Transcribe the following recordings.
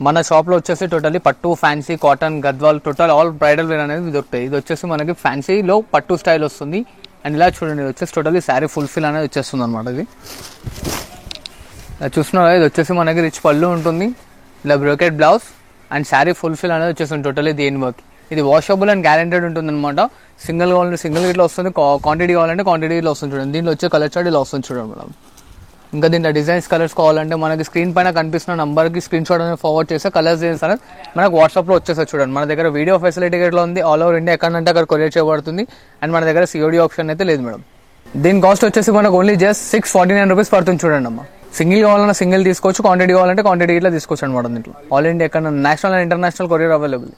మన షాప్లో వచ్చేసి టోటలీ పట్టు fancy cotton Gadwal total all bridal wear అనేది దొరుకుతాయి. ఇది వచ్చేసి మనకి ఫ్యాన్సీలో పట్టు స్టైల్ వస్తుంది. అండ్ ఇలా చూడండి, ఇది వచ్చేసి టోటలీ శారీ ఫుల్ఫిల్ అనేది వచ్చేస్తుంది అనమాట. ఇది చూస్తున్నారు, ఇది వచ్చేసి మనకి రిచ్ పళ్ళు ఉంటుంది, ఇలా brocade blouse and sari fulfil అనేది వచ్చేస్తుంది టోటలీ దేని వర్క్. ఇది వాషబుల్ అండ్ గ్యారెంటెడ్ ఉంటుంది అనమాట. సింగిల్ కావాలంటే సింగిల్ ఇట్లా వస్తుంది, క్వాంటిటీ కావాలంటే క్వాంటిటీ ఇట్లా వస్తుంది చూడండి. దీంట్లో వచ్చే కలర్ చార్ట్ ఇలా వస్తుంది చూడండి మేడం. ఇంకా దీంట్లో డిజైన్స్ కలర్స్ కావాలంటే మనకి స్క్రీన్ పైన కనిపిస్తున్న నంబర్కి స్క్రీన్ షాట్ అనేది ఫార్వర్డ్ చేస్తే కలర్స్ డిజైన్స్ అనేది మనకు వాట్సాప్లో వచ్చేస్తారు చూడండి. మన దగ్గర వీడియో ఫెసిలిటీ ఎట్లా ఉంది, ఆల్ ఓవర్ ఇండియా ఎక్కడంటే అక్కడ కొరియర్ చేయబడుతుంది. అండ్ మన దగ్గర సిఓడి ఆప్షన్ అయితే లేదు మేడం. దీని కాస్ట్ వచ్చేసి మనకు ఓన్లీ జస్ట్ 649 రూపీస్ పడుతుంది చూడండి అమ్మ. సింగిల్ కావాలన్నా సింగిల్ తీసుకోవచ్చు, క్వాంటిటీ కావాలంటే క్వాంటిటీ ఇట్లా తీసుకోవచ్చు అనమాట. దీంట్లో ఆల్ ఇండియా ఎక్కడ national and international courier available.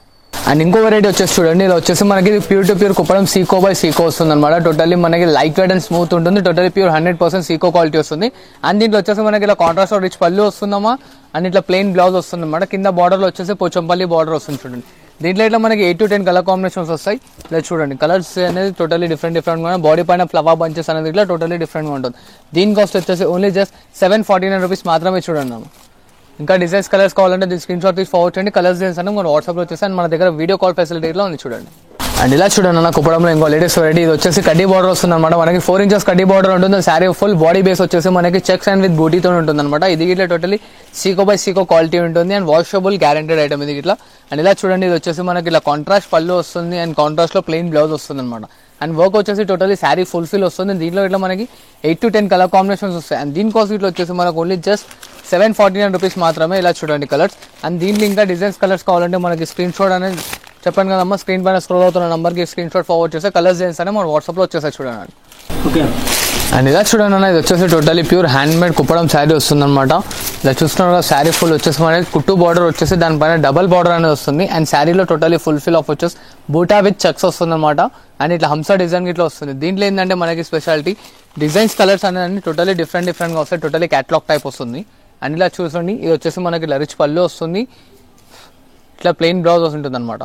And ఇంకో వెరైటీ వచ్చేసి చూడండి, ఇది వచ్చేసి మనకి pure to pure Kuppadam sico by sico వస్తుంది అనమాట. టోటల్లీ మనకి లైట్ వెయిట్ అండ్ స్మూత్ ఉంటుంది, టోటల్లీ ప్యూర్ 100% సీకో క్వాలిటీ వస్తుంది. అండ్ దీంట్లో వచ్చేసి మనకి ఇలా కాంట్రాస్ట్ రిచ్ పళ్ళు వస్తుందమ్మా. అండ్ ఇట్లా ప్లెయిన్ బ్లౌజ్ వస్తుంది అనమాట. కింద బార్డర్లో వచ్చేసి పోచంపల్లి బార్డర్ వస్తుంది చూడండి. దీంట్లో ఇట్లా మనకి 8 to 10 కలర్ కాంబినేషన్స్ వస్తాయి. ఇలా చూడండి, కలర్స్ అనేది టోటల్లీ డిఫరెంట్గా బాడీ పైన ఫ్లవర్ బంచెస్ అనేది ఇట్లా టోటల్లీ డిఫరెంట్గా ఉంటుంది. దీని కాస్ట్ వచ్చేసి ఓన్లీ జస్ట్ 749 రూపీస్ మాత్రమే చూడండి అమ్మ. ఇంకా డిజైన్స్ కలర్స్ కావాలంటే దీని స్క్రీన్ షాట్ తీసి ఫార్వర్డ్ చేయండి. కలర్స్ డిజైన్స్ అని మన వాట్సాప్లో వచ్చేసి అండ్ మన దగ్గర వీడియో కాల్ ఫెసిలిటీలో ఉంది చూడండి. అండ్ ఇలా చూడండి అన్న, కుప్పడంలో ఇంకో లేటెస్ట్ వెరైటీ. ఇది వచ్చేసి కడ్డీ బార్డర్ వస్తుంది అనమాట. మనకి 4 inches కడ్డీ బార్డర్ ఉంటుంది. శారీ ఫుల్ బాడీ బేస్ వచ్చేసి మనకి చెక్స్ అండ్ విత్ బూటీతో ఉంటుంది అనమాట. ఇది ఇట్లా totally Seeko by Seeko quality ఉంటుంది అండ్ వాషబుల్ గ్యారెంటెడ్ ఐటమ్ ఇది ఇట్లా. అండ్ ఇలా చూడండి, ఇది వచ్చేసి మనకి ఇలా కాంట్రాస్ట్ పళ్ళు వస్తుంది అండ్ కాంట్రాస్ట్ లో ప్లెయిన్ బ్లౌజ్ వస్తుంది అనమాట. అండ్ వర్క్ వచ్చేసి టోటలీ శారీ ఫుల్ఫిల్ వస్తుంది. దీంట్లో ఇట్లా మనకి 8 to 10 కలర్ కాంబినేషన్స్ వస్తాయి. అండ్ దీని కాస్ట్ ఇట్లా వచ్చేసి మనకు ఓన్లీ జస్ట్ 749 రూపీస్ మాత్రమే. ఇలా చూడండి కలర్స్. అండ్ దీంట్లో ఇంకా డిజైన్స్ కలర్స్ కావాలంటే మనకి స్క్రీన్ షాట్ అనేది చెప్పండి కదమ్మా, స్క్రీన్ పైన స్క్రోల్ అవుతున్న నెంబర్కి స్క్రీన్ షాట్ ఫార్వర్డ్ చేస్తే కలర్స్ డిజైన్స్ అనేది మన వాట్సాప్లో వచ్చేసాయి చూడండి. ఓకే. అండ్ ఇలా చూడండి అన్న, ఇది వచ్చేసి totally pure hand made Kuppadam sari వస్తుంది అనమాట. ఇలా చూస్తున్నారు కదా, శారీ ఫుల్ వచ్చేసి మనకి కుట్టు బార్డర్ వచ్చేసి దానిపైన డబల్ బార్డర్ అనేది వస్తుంది. అండ్ శారీలో టోటలీ ఫుల్ఫిల్ ఆఫ్ వచ్చేసి బూటా విత్ చెక్స్ వస్తుంది అనమాట. అండ్ ఇట్లా హంసా డిజైన్ ఇట్లా వస్తుంది. దీంట్లో ఏంటంటే మనకి స్పెషాలిటీ డిజైన్స్ కలర్స్ అనేది టోటలీ డిఫరెంట్గా వస్తాయి. టోటలీ క్యాటలాగ్ టైప్ వస్తుంది. అండ్ ఇలా చూసండి, ఇది వచ్చేసి మనకి ఇలా రిచ్ పళ్ళు వస్తుంది, ఇట్లా ప్లెయిన్ బ్లౌజ్ వస్తుంటుంది అనమాట.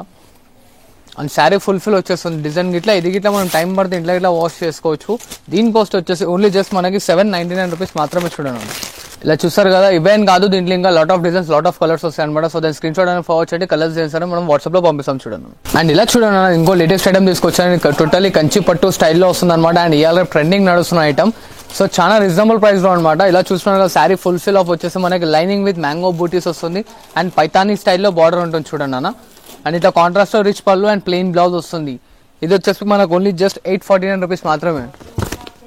అండ్ శారీ ఫుల్ఫిల్ వచ్చేస్తుంది డిజైన్ గిట్లా. ఇది గిట్లా మనం టైం పడితే ఇంట్లో ఇట్లా వాష్ చేసుకోవచ్చు. దీని కాస్ట్ వచ్చేసి ఓన్లీ జస్ట్ మనకి 799 రూపీస్ మాత్రమే చూడండి. ఇలా చూస్తారు కదా, ఇవేం కాదు, దీంట్లో ఇంకా lot of designs lot of colours వస్తాయి అనమాట. సో దాని స్క్రీన్ షాట్ అనేది ఫార్వర్డ్ చేయండి, కలర్స్ డిజైన్స్ అని మనం వాట్సాప్లో పంపిస్తాం చూడండి. అండ్ ఇలా చూడండి, ఇంకో లేటెస్ట్ ఐటమ్ తీసుకొచ్చాను. టోటలీ కంచి పట్టు స్టైల్లో వస్తుంది అనమాట. అండ్ ఇవాళ ట్రెండింగ్ నడుస్తున్న ఐటమ్. సో చాలా రీజనబుల్ ప్రైస్లో అనమాట. ఇలా చూస్తున్నారు కదా, శారీ ఫుల్ఫిల్ ఆఫ్ వచ్చేసి మనకి లైనింగ్ విత్ మ్యాంగో బూటీస్ వస్తుంది. అండ్ పైతానీ స్టైల్లో బార్డర్ ఉంటుంది చూడండి అన్న. అండ్ ఇట్లా కాంట్రాస్ట్ రిచ్ పళ్ళు అండ్ ప్లెయిన్ బ్లౌజ్ వస్తుంది. ఇది వచ్చేసి మనకు ఓన్లీ జస్ట్ 849 రూపీస్ మాత్రమే.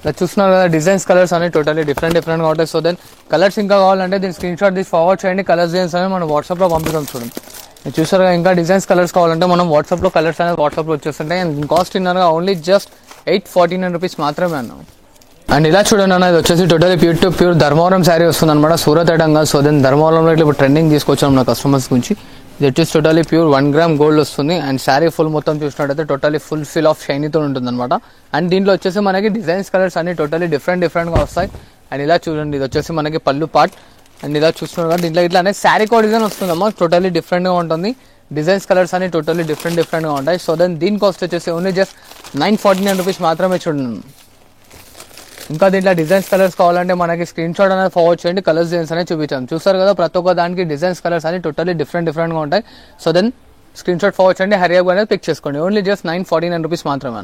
ఇలా చూస్తున్నారు కదా, డిజైన్స్ కలర్స్ అనేవి టోటలీ డిఫరెంట్గా ఉంటాయి. సో దెన్ కలర్స్ ఇంకా కావాలంటే దీని స్క్రీన్ షాట్ తీసి ఫార్వర్డ్ చేయండి, కలర్స్ డిజైన్స్ అనేది మనం వాట్సాప్లో పంపిస్తాం చూడండి. మీరు చూసారు కదా, ఇంకా డిజైన్స్ కలర్స్ కావాలంటే మనం వాట్సాప్లో కలర్స్ అనేది వాట్సాప్లో వచ్చేస్తుంటాయి. అండ్ కాస్ట్ ఇన్నర్గా ఓన్లీ జస్ట్ 849 రూపీస్ మాత్రమే అన్నాం. అండ్ ఇలా చూడండి అన్న, ఇది వచ్చేసి totally pure to pure Dharmavaram sari వస్తుంది అనమాట. సూరత్ ఐటమ్ కాదు. సో దెన్ ధర్మవరంలో ఇట్లా ట్రెండింగ్ తీసుకొచ్చాం మన కస్టమర్స్ గురించి. ఇది వచ్చేసి టోటలీ ప్యూర్ 1 gram గోల్డ్ వస్తుంది. అండ్ శారీ ఫుల్ మొత్తం చూసినట్టయితే టోటలీ ఫుల్ ఫిల్ ఆఫ్ షైనీతో ఉంటుంది అనమాట. అండ్ దీంట్లో వచ్చేసి మనకి డిజైన్స్ కలర్స్ అన్ని టోటలీ డిఫరెంట్గా వస్తాయి. అండ్ ఇలా చూడండి, ఇది వచ్చేసి మనకి పళ్ళు పార్ట్. అండ్ ఇలా చూస్తున్నారు కదా, దీంట్లో ఇట్లా అనేది శారీ కో డిజైన్ వస్తుందమ్మా. టోటలీ డిఫరెంట్గా ఉంటుంది. డిజైన్స్ కలర్స్ అన్ని టోటలీ డిఫరెంట్గా ఉంటాయి. సో దెన్ దీని కాస్ట్ వచ్చేసి ఓన్లీ జస్ట్ 949 రూపీస్ మాత్రమే చూడండి. ఇంకా దీంట్లో డిజైన్స్ కలర్స్ కావాలంటే మనకి స్క్రీన్ షాట్ అనేది ఫార్వర్డ్ చేయండి, కలర్స్ డిజైన్స్ అనేది చూపించాం. చూస్తారు కదా, ప్రతి ఒక్క దానికి డిజైన్స్ కలర్స్ అని టోటలీ డిఫరెంట్గా ఉంటాయి. So then screen shot forward చేయండి, హరియప్ అనేది పిక్ చేసుకోండి. ఓన్లీ జస్ట్ 949 రూపీస్ మాత్రమే.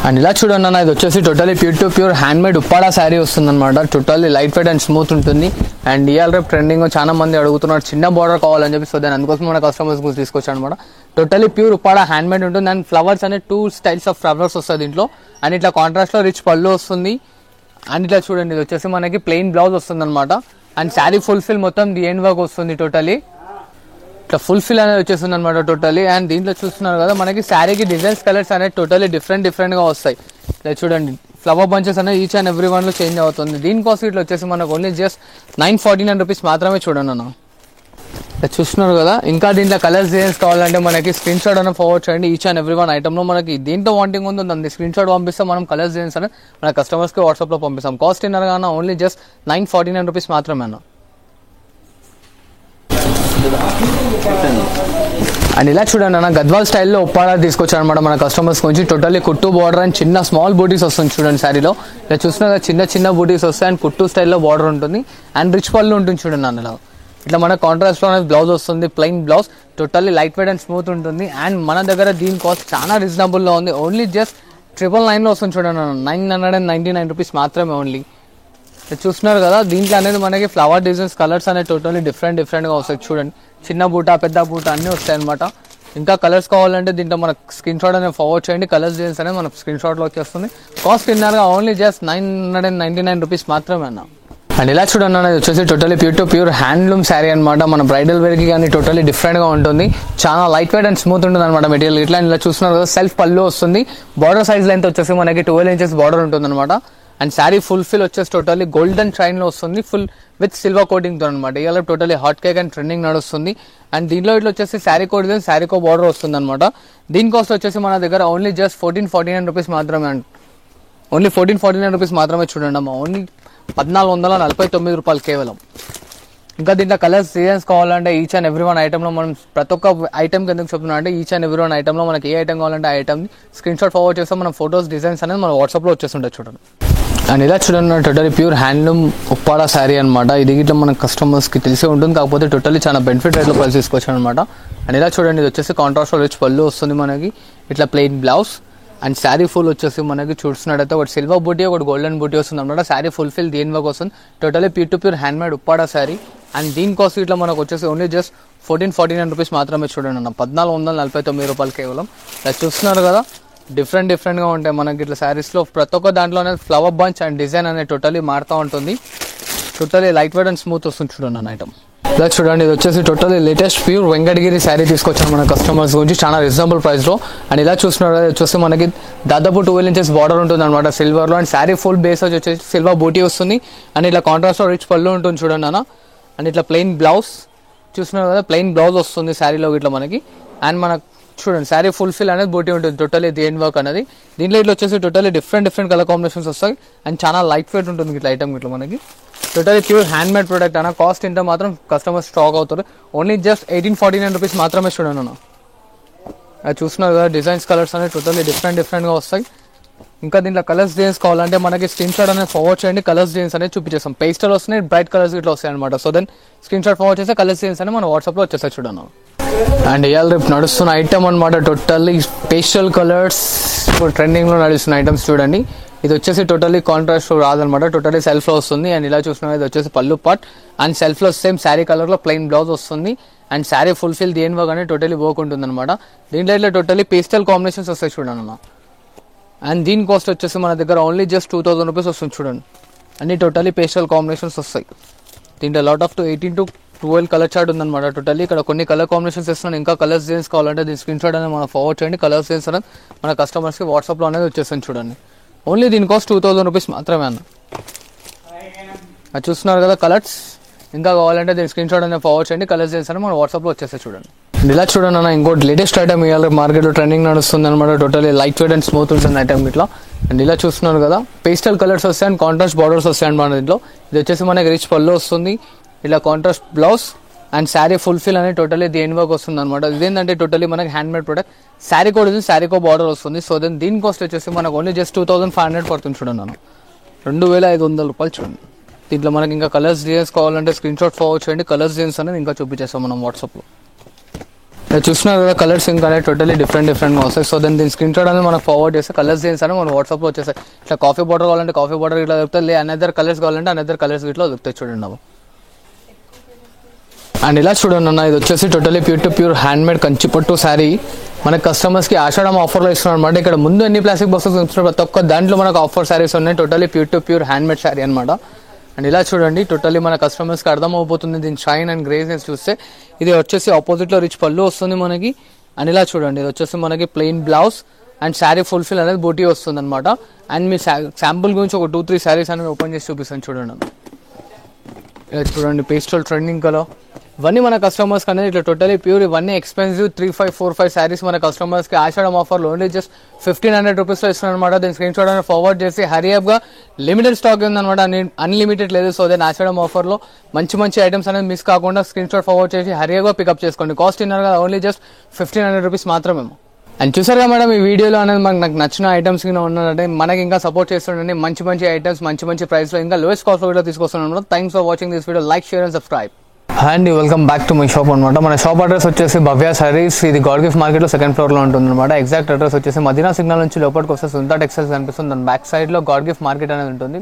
అండ్ ఇలా చూడండి అన్న, ఇది వచ్చేసి totally pure to pure handmade Uppada sari వస్తుంది అనమాట. Totally light weight and smooth ఉంటుంది. అండ్ ఇవాళ రేపు ట్రెండింగ్ చాలా మంది అడుగుతున్నారు చిన్న బార్డర్ కావాలని చెప్పి. సో దాని అందుకోసం మన కస్టమర్స్ గురించి తీసుకొచ్చాను అనమాట. Totally pure Uppada hand made ఉంటుంది. అండ్ ఫ్లవర్స్ అనే 2 స్టైల్స్ ఆఫ్ ఫ్లవర్స్ వస్తాయి దీంట్లో. అండ్ ఇట్లా కాంట్రాస్ట్లో రిచ్ పళ్ళు వస్తుంది. అండ్ ఇట్లా చూడండి, ఇది వచ్చేసి మనకి ప్లెయిన్ బ్లౌజ్ వస్తుంది అనమాట. అండ్ శారీ ఫుల్ఫిల్ మొత్తం ది ఎండ్ వర్క్ వస్తుంది. టోటలీ ఇట్లా ఫుల్ఫిల్ అనేది వచ్చేస్తుంది అనమాట టోటలీ. అండ్ దీంట్లో చూస్తున్నారు కదా, మనకి శారీకి డిజైన్స్ కలర్స్ అనేది టోటలీ డిఫరెంట్గా వస్తాయి. ఇలా చూడండి, ఫ్లవర్ బంచెస్ అనేది ఈచ్ అండ్ ఎవ్రీ వన్లో చేంజ్ అవుతుంది. దీని కాస్ట్ ఇట్లా వచ్చేసి మనకు ఓన్లీ జస్ట్ 949 రూపీస్ మాత్రమే చూడండి అన్న. చూస్తున్నారు కదా, ఇంకా దీంట్లో కలర్స్ డిజైన్స్ కావాలంటే మనకి స్క్రీన్ షాట్ అనేది ఫార్వర్డ్ చేయండి. ఈచ్ అండ్ ఎవ్రీ వన్ ఐటమ్లో మనకి దీంట్లో వాంటింగ్ ఉందో దాన్ని స్క్రీన్ షాట్ పంపిస్తాం. మనం కలర్స్ డిజైన్స్ అనేది మన కస్టమర్స్కి వాట్సాప్లో పంపిస్తాం. కాస్ట్ ఇన్నర్గా ఓన్లీ జస్ట్ 949 రూపీస్ మాత్రమే అన్న. అండ్ ఇలా చూడండి అన్న, గద్వాల్ స్టైల్లో ఉప్పాడా తీసుకొచ్చారు అనమాట మన కస్టమర్స్ గురించి. టోటల్లీ కుట్టు బార్డర్ అండ్ చిన్న స్మాల్ బూటీస్ వస్తుంది చూడండి శారీలో. ఇలా చూస్తున్నా చిన్న బూటీస్ వస్తాయి. అండ్ కుట్టు స్టైల్లో బార్డర్ ఉంటుంది. అండ్ రిచ్ పళ్ళు ఉంటుంది చూడండి అన్న. ఇలా ఇట్లా మన కాంట్రాస్ట్ లో బ్లౌజ్ వస్తుంది, plain blouse, totally light weight and smooth ఉంటుంది. అండ్ మన దగ్గర దీని కాస్ట్ చాలా రీజనబుల్ లో ఉంది. ఓన్లీ జస్ట్ 999 లో వస్తుంది చూడండి, 999 రూపీస్ మాత్రమే ఓన్లీ. చూస్తున్నారు కదా, దీంట్లో అనేది మనకి ఫ్లవర్ డిజైన్స్, కలర్స్ అనేది టోటల్లీ డిఫరెంట్గా వస్తాయి. చూడండి, చిన్న బూట, పెద్ద బూట అన్నీ వస్తాయి అనమాట. ఇంకా కలర్స్ కావాలంటే దీంట్లో మనకు స్క్రీన్ షాట్ అనేది ఫార్వర్డ్ చేయండి. కలర్స్ డిజైన్స్ అనేది మన స్క్రీన్ షాట్లో వచ్చేస్తుంది. కాస్ట్ విన్నారుగా, ఓన్లీ జస్ట్ 999 రూపీస్ మాత్రమే అన్న. అండ్ ఇలా చూడండి అనేది వచ్చేసి టోటల్లీ ప్యూర్ హ్యాండ్లూమ్ శారీ అనమాట. మన బ్రైడల్ వేర్కి కానీ టోటల్లీ డిఫరెంట్గా ఉంటుంది. చాలా లైట్ వెయిట్ అండ్ స్మూత్ ఉంటుంది అనమాట మెటీరియల్. ఇట్లా ఇలా చూస్తున్నారు కదా, సెల్ఫ్ పళ్ళు వస్తుంది. బార్డర్ సైజ్ లెంత్ వచ్చేసి మనకి 12 ఇంచెస్ బార్డర్ ఉంటుంది అనమాట. అండ్ శారీ ఫుల్ఫిల్ వచ్చేసి టోటల్లీ గోల్డెన్ ట్రైన్లో వస్తుంది, ఫుల్ విత్ సిల్వర్ కోటింగ్తో అనమాట. ఇవాళ totally hot cake and trending నడుస్తుంది. అండ్ దీంట్లో ఇట్లా వచ్చేసి శారీ కోడ్ శారీకో బార్డర్ వస్తుంది అనమాట. దీని కాస్ట్ వచ్చేసి మన దగ్గర ఓన్లీ జస్ట్ 1449 రూపీస్ మాత్రమే అండి. ఓన్లీ 1449 రూపీస్ మాత్రమే చూడండి అమ్మా. ఓన్లీ 1449 రూపాయలు కేవలం. ఇంకా దీంట్లో కలర్స్ డిజైన్స్ కావాలంటే ఈచ్ అండ్ ఎవ్రీ వన్ ఐటెంలో మనం ప్రతి ఒక్క ఐటెంకి ఎందుకు చెప్తున్నా అంటే ఈచ్ అండ్ ఎవ్రీ వన్ ఐటెంలో మనకి ఏ ఐటెం కావాలంటే ఆ ఐటెం స్క్రీన్ షాట్ ఫార్వర్డ్ చేస్తే మనం ఫోటోస్ డిజైన్స్ అనేది మన వాట్సాప్లో వచ్చేస్తుంటాయి చూడండి. అండ్ ఇలా చూడండి, totally pure handloom Uppada sari అనమాట. ఇది ఇట్లా మన కస్టమర్స్కి తెలిసే ఉంటుంది, కాకపోతే టోటలీ చాలా బెనిఫిట్ రేట్లో ప్రైస్ తీసుకొచ్చాను అనమాట. అండ్ ఇలా చూడండి, ఇది వచ్చేసి కాంట్రాస్ట్ రిచ్ పళ్ళు వస్తుంది మనకి, ఇట్లా plain blouse. And sari full వచ్చేసి మనకి చూస్తున్నట్టయితే ఒకటి సిల్వర్ బూటీ, ఒకటి గోల్డెన్ బూటీ వస్తుంది అనమాట. శారీ ఫుల్ఫిల్ దేని వర్క్ వస్తుంది, totally pure handmade Uppada sari. And దీని కాస్ట్ ఇట్లా మనకు వచ్చేసి ఓన్లీ జస్ట్ 1449 రూపీస్ మాత్రమే చూడండి అన్న. 1449 రూపాయలు కేవలం. ఇలా చూస్తున్నారు కదా, డిఫరెంట్గా ఉంటాయి మనకి ఇట్లా శారీస్లో. ప్రతి ఒక్క దాంట్లో అనేది ఫ్లవర్ బంచ్ అండ్ డిజైన్ అనేది టోటలీ మారుతూ ఉంటుంది. Totally light weight and smooth వస్తుంది చూడండి అన్న ఐటమ్. ఇలా చూడండి, ఇది వచ్చేసి totally latest pure Venkatagiri sari తీసుకొచ్చాను మన కస్టమర్స్ గురించి చాలా రీజనబుల్ ప్రైస్లో. అండ్ ఇలా చూస్తున్నారు, వచ్చేసి మనకి దాదాపు 12 ఇంచెస్ బార్డర్ ఉంటుంది అనమాట సిల్వర్లో. అండ్ శారీ ఫుల్ బేస్ వచ్చేసి సిల్వర్ బూటీ వస్తుంది. అండ్ ఇట్లా కాంట్రాస్ట్లో రిచ్ పళ్ళు ఉంటుంది చూడండి అన్న. అండ్ ఇట్లా ప్లెయిన్ బ్లౌజ్ చూస్తున్నారు కదా, ప్లెయిన్ బ్లౌజ్ వస్తుంది శారీలో ఇట్లా మనకి. అండ్ మనకు చూడండి, శారీ ఫుల్ఫిల్ అనేది బూటీ ఉంటుంది టోటలీ దేన్ వర్క్ అనేది. దీంట్లో ఇట్లా వచ్చేసి టోటలీ డిఫరెంట్ కలర్ కాంబినేషన్స్ వస్తాయి. అండ్ చాలా లైట్ వెయిట్ ఉంటుంది ఇట్లా ఐటమ్ ఇట్లా మనకి. Totally pure hand made product అన్న. కాస్ట్ ఇంత మాత్రం కస్టమర్ స్టాక్ అవుతారు. ఓన్లీ జస్ట్ 1849 రూపీస్ మాత్రమే చూడండి అన్న. అది చూస్తున్నారు కదా, డిజైన్స్ కలర్స్ అనేది టోటలీ డిఫరెంట్గా వస్తాయి. ఇంకా దీంట్లో కలర్స్ డిజైన్స్ కావాలంటే మనకి స్క్రీన్ షాట్ అనేది ఫార్వర్డ్ చేయండి. కలర్స్ డిజైన్స్ అనేది చూపించేస్తాం. పేస్టల్ వస్తున్నాయి, బ్రైట్ కలర్స్ ఇట్లా వస్తాయి అనమాట. So then screen shot forward చేస్తే కలర్స్ డిజైన్స్ అనేది మన వాట్సాప్లో వచ్చేస్తాయి చూడను. అండ్ ఇవాళ రేపు నడుస్తున్న ఐటమ్ అనమాట, టోటల్లీ పేస్టల్ కలర్స్ ట్రెండింగ్లో నడుస్తున్న ఐటమ్స్ చూడండి. ఇది వచ్చేసి టోటల్లీ కాంట్రాస్ట్ రాదనమాట, టోటల్లీ సెల్ఫ్లో వస్తుంది. అండ్ ఇలా చూస్తున్నా, ఇది వచ్చేసి పళ్ళు పార్ట్. అండ్ సెల్ఫ్లో సేమ్ శారీ కలర్లో ప్లెయిన్ బ్లౌజ్ వస్తుంది. అండ్ శారీ ఫుల్ఫిల్ దేని వర్క్ అనేది టోటలీ వర్క్ ఉంటుంది అనమాట. దీంట్లో ఇట్లా టోటలీ పేస్టల్ కాంబినేషన్స్ వస్తాయి చూడండి అన్న. అండ్ దీని కాస్ట్ వచ్చేసి మన దగ్గర ఓన్లీ జస్ట్ 2000 రూపీస్ వస్తుంది చూడండి. అన్ని టోటలీ పేస్టల్ కాంబినేషన్స్ వస్తాయి. దీంట్లో lot of 18 to 12 colour chart ఉందన్నమాట టోటల్లీ. ఇక్కడ కొన్ని కలర్ కాంబినేషన్స్ ఇస్తున్నాను. ఇంకా కలర్స్ డిజైన్స్ కావాలంటే దీని స్క్రీన్ షాట్ అనేది మనం ఫార్వర్డ్ చేయండి. కలర్స్ డిజైన్స్ అనేది మన కస్టమర్స్కి వాట్సాప్లో అనేది వచ్చేస్తాను చూడండి. ఓన్లీ దీని కాస్ట్ 2000 రూపీస్ మాత్రమే అన్న. అది చూస్తున్నారు కదా కలర్స్. ఇంకా కావాలంటే దీని స్క్రీన్ షాట్ అనేది ఫార్వర్డ్ చేయండి. కలర్స్ డిజైన్స్ అనేది మన వాట్సాప్లో వచ్చేస్తాయి చూడండి. ఇలా చూడండి అన్న, ఇంకోటి లేటెస్ట్ ఐటమ్ ఇవాళ మార్కెట్లో ట్రెండింగ్ నడుస్తుంది అనమాట. Totally light weight and smooth ఉంటుంది ఐటమ్ ఇట్లా. అండ్ ఇలా చూస్తున్నారు కదా, పేస్టల్ కలర్స్ వస్తాయి అండ్ కాంట్రాస్ట్ బార్డర్స్ వస్తాయి అనమాట దీంట్లో. ఇది వచ్చేసి మనకి రిచ్ పళ్ళు వస్తుంది, ఇలా contrast blouse. And sari fulfil అనేది టోటలీ దేని వర్క్ వస్తుంది అనమాట. ఇదేంటంటే టోటలీ మనకి hand made product. Sari code ఉంది, శారీకో బార్డర్ వస్తుంది. సో దెన్ దీని కాస్ట్ వచ్చేసి మనకు ఓన్లీ జస్ట్ 2500 పడుతుంది చూడండి అన్న. 2500 రూపాయలు చూడండి. దీంట్లో మనకి ఇంకా కలర్స్ డిజైన్స్ కావాలంటే స్క్రీన్ షాట్ ఫార్వర్డ్ చేయండి. కలర్స్ డిజైన్స్ అనేది ఇంకా చూపించేస్తాం మనం వాట్సాప్లో. చూస్తున్నారు కదా, కలర్స్ ఇంకా అనేది టోటలీ డిఫరెంట్గా వస్తాయి. సో దీని స్క్రీన్ షాట్ అనేది మనకు ఫార్వర్డ్ చేస్తే కలర్స్ డిజైన్స్ అనేది మన వాట్సాప్లో వచ్చేస్తాయి. ఇట్లా కాఫీ బార్డర్ కావాలంటే కాఫీ బార్డర్ ఇట్లా దొరుకుతాయి. లే అనదర్ కలర్స్ కావాలంటే అనదర్ కలర్స్ ఇట్లా దొరుకుతాయి చూడండి అవి. అండ్ ఇలా చూడండి అన్న, ఇది వచ్చేసి టోటలీ ప్యూర్ హ్యాండ్ మేడ్ కంచిపట్టు శారీ. మన కస్టమర్స్కి ఆషాఢం ఆఫర్లో ఇస్తున్నాం అనమాట. ఇక్కడ ముందు ఎన్ని ప్లాస్టిక్ బాక్సెస్ ఇస్తున్నారు, ప్రతి ఒక్క దాంట్లో మనకు ఆఫర్ శారీస్ ఉన్నాయి. Totally pure hand made sari అనమాట. అండ్ ఇలా చూడండి, టోటలీ మన కస్టమర్స్కి అర్థం అయిపోతుంది దీని షైన్ అండ్ గ్రేస్నెస్ చూస్తే. ఇది వచ్చేసి ఆపోజిట్లో రిచ్ పళ్ళు వస్తుంది మనకి. అండ్ ఇలా చూడండి, ఇది వచ్చేసి మనకి plain blouse and sari fulfil అనేది బూటీ వస్తుంది అనమాట. అండ్ మీ శాంపుల్ గురించి ఒక 2-3 శారీస్ అనేది ఓపెన్ చేసి చూపిస్తాను చూడండి. ఇలా చూడండి, పేస్టల్ ట్రెండింగ్ కలర్. ఇవన్నీ మన కస్టమర్స్కి అనేది ఇట్లా టోటలీ ప్యూర్. ఇవన్నీ ఎక్స్పెన్సివ్ 3-5-4-5 శారీస్ మన కస్టమర్స్కి ఆషాఢం ఆఫర్లో ఓన్లీ జస్ట్ 1500 రూపీస్లో ఇస్తున్నాను అనమాట. దీని స్క్రీన్ షాట్ అనేది ఫార్వర్డ్ చేసి హరియప్గా లిమిటెడ్ స్టాక్ ఉందన్నమాట, అన్లిమిటెడ్ లేదు. సో దెన్ ఆషాఢం ఆఫర్లో మంచి ఐటమ్స్ అనేది మిస్ కాకుండా స్క్రీన్ షాట్ ఫార్వర్డ్ చేసి హరియప్గా పికప్ చేసుకోండి. కాస్ట్ ఇన్నారు కదా, ఓన్లీ జస్ట్ 1500 రూపీస్ మాత్రమే. అండ్ చూసారుగా మేడం, ఈ వీడియోలో అనేది నాకు నచ్చిన ఐటమ్స్ కింద ఉన్నదంటే మనకి ఇంకా సపోర్ట్ చేస్తుండండి. మంచి ఐటమ్స్ మంచి ప్రైస్లో ఇంకా లోయెస్ట్ కాస్ట్లో కూడా తీసుకొస్తున్నాను. Thanks for watching this video. Like, share and subscribe. And welcome back to my shop అనమాట. మన షాప్ అడ్రస్ వచ్చేసి భవ్య సారీస్, ఇది గాడ్ గిఫ్ట్ మార్కెట్లో సెకండ్ ఫ్లోర్లో ఉంటుంది అనమాట. ఎగ్జాక్ట్ అడ్రస్ వచ్చేసి మదీనా సిగ్నల్ నుంచి లోపలికి వస్తే సుంతా టెక్స్టైల్స్ కనిపిస్తుంది. దాని బ్యాక్ సైడ్లో గాడ్ గిఫ్ట్ మార్కెట్ అనేది ఉంటుంది.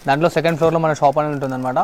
దాంట్లో సెకండ్ ఫ్లోర్లో మన షాప్ అనేది ఉంటుంది అనమాట.